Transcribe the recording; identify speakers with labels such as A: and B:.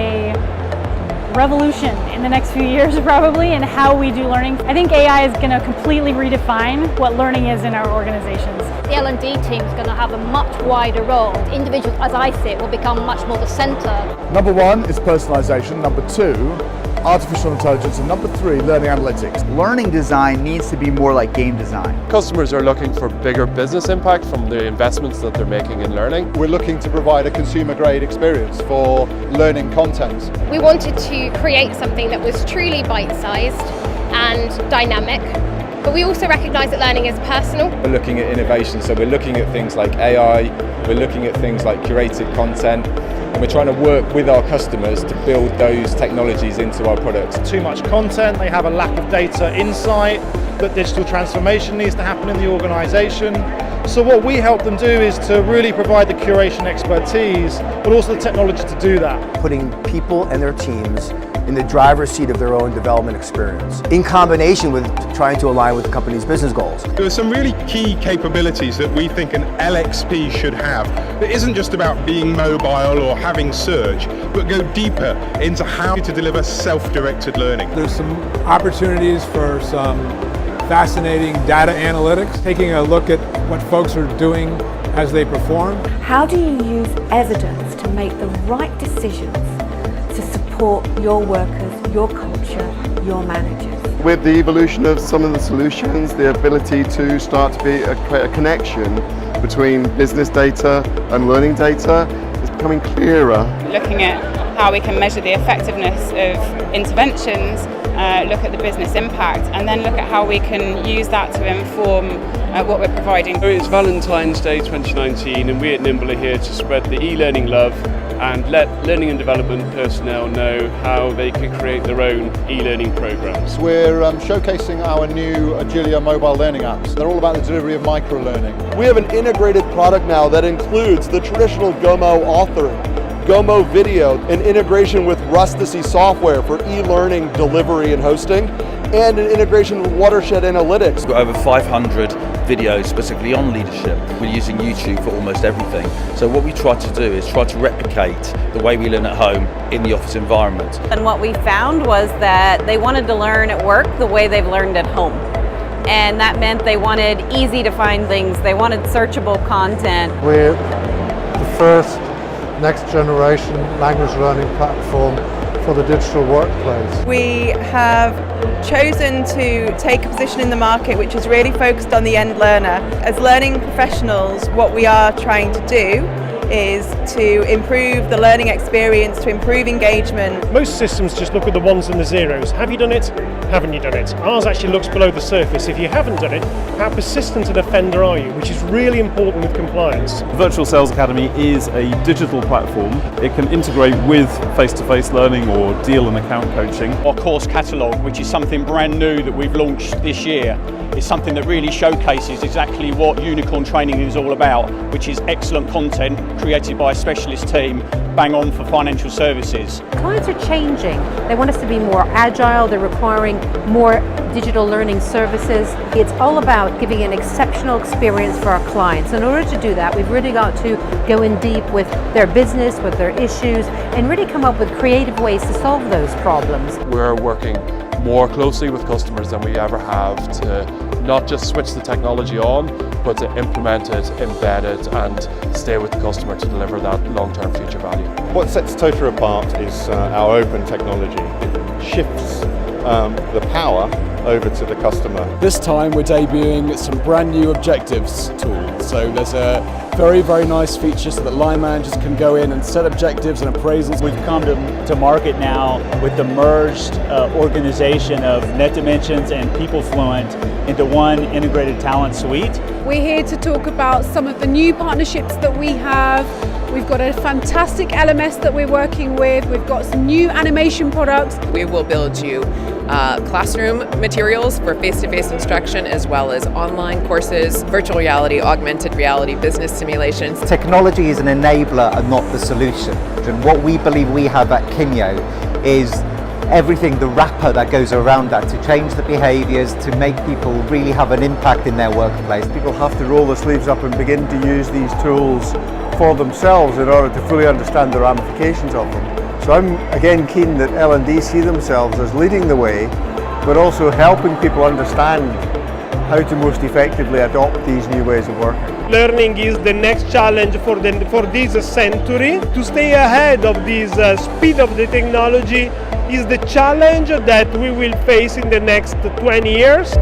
A: a revolution in the next few years probably in how we do learning. I think AI is going to completely redefine what learning is in our organizations.
B: The L&D team is going to have a much wider role. Individuals, as I see it, will become much more the centre.
C: Number one is personalization. Number two, artificial intelligence. And number three, learning analytics.
D: Learning design needs to be more like game design.
E: Customers are looking for bigger business impact from the investments that they're making in learning.
F: We're looking to provide a consumer-grade experience for learning content.
G: We wanted to create something that was truly bite-sized and dynamic, but we also recognise that learning is personal.
H: We're looking at innovation, so we're looking at things like AI, we're looking at things like curated content, and we're trying to work with our customers to build those technologies into our products.
I: Too much content, they have a lack of data insight, that digital transformation needs to happen in the organisation. So what we help them do is to really provide the curation expertise, but also the technology to do that.
J: Putting people and their teams in the driver's seat of their own development experience, in combination with trying to align with the company's business goals.
K: There are some really key capabilities that we think an LXP should have. It isn't just about being mobile or having search, but go deeper into how to deliver self-directed learning.
L: There's some opportunities for some fascinating data analytics, taking a look at what folks are doing as they perform.
M: How do you use evidence to make the right decisions to support your workers, your culture, your managers?
N: With the evolution of some of the solutions, the ability to start to create a connection between business data and learning data is becoming clearer.
O: Looking at how we can measure the effectiveness of interventions, look at the business impact, and then look at how we can use that to inform what we're providing.
E: It's Valentine's Day 2019 and we at Nimble are here to spread the e-learning love and let learning and development personnel know how they can create their own e-learning programs.
F: We're showcasing our new Agilia mobile learning apps. They're all about the delivery of micro-learning.
P: We have an integrated product now that includes the traditional Gomo authoring, Gomo video, an integration with Rustici software for e-learning delivery and hosting, and an integration with Watershed Analytics.
Q: We've got over 500 videos specifically on leadership. We're using YouTube for almost everything. So what we try to do is try to replicate the way we learn at home in the office environment.
R: And what we found was that they wanted to learn at work the way they've learned at home. And that meant they wanted easy to find things, they wanted searchable content.
S: We're the first next generation language learning platform for the digital workplace.
T: We have chosen to take a position in the market which is really focused on the end learner. As learning professionals, what we are trying to do is to improve the learning experience, to improve engagement.
I: Most systems just look at the ones and the zeros. Have you done it? Haven't you done it? Ours actually looks below the surface. If you haven't done it, how persistent an offender are you? Which is really important with compliance.
B: Virtual Sales Academy is a digital platform. It can integrate with face-to-face learning or deal and account coaching.
G: Our course catalogue, which is something brand new that we've launched this year, is something that really showcases exactly what Unicorn training is all about, which is excellent content created by a specialist team, bang on for financial services.
C: Clients are changing. They want us to be more agile. They're requiring more digital learning services. It's all about giving an exceptional experience for our clients. In order to do that, we've really got to go in deep with their business, with their issues, and really come up with creative ways to solve those problems.
E: We're working more closely with customers than we ever have to not just switch the technology on, but to implement it, embed it, and stay with the customer to deliver that long-term future value.
F: What sets Tota apart is our open technology. It shifts the power over to the customer. This time we're debuting some brand new objectives tool. So there's a very, very nice feature so that line managers can go in and set objectives and appraisals.
I: We've come to market now with the merged organization of Net Dimensions and PeopleFluent into one integrated talent suite.
J: We're here to talk about some of the new partnerships that we have. We've got a fantastic LMS that we're working with. We've got some new animation products.
R: We will build you classroom materials for face-to-face instruction, as well as online courses, virtual reality, augmented reality, business simulations.
D: Technology is an enabler and not the solution. And what we believe we have at Kinyo is everything, the wrapper that goes around that, to change the behaviours, to make people really have an impact in their workplace.
P: People have to roll their sleeves up and begin to use these tools for themselves in order to fully understand the ramifications of them.
U: So I'm again keen that L&D see themselves as leading the way, but also helping people understand how to most effectively adopt these new ways of working.
V: Learning is the next challenge for this century. To stay ahead of this speed of the technology is the challenge that we will face in the next 20 years.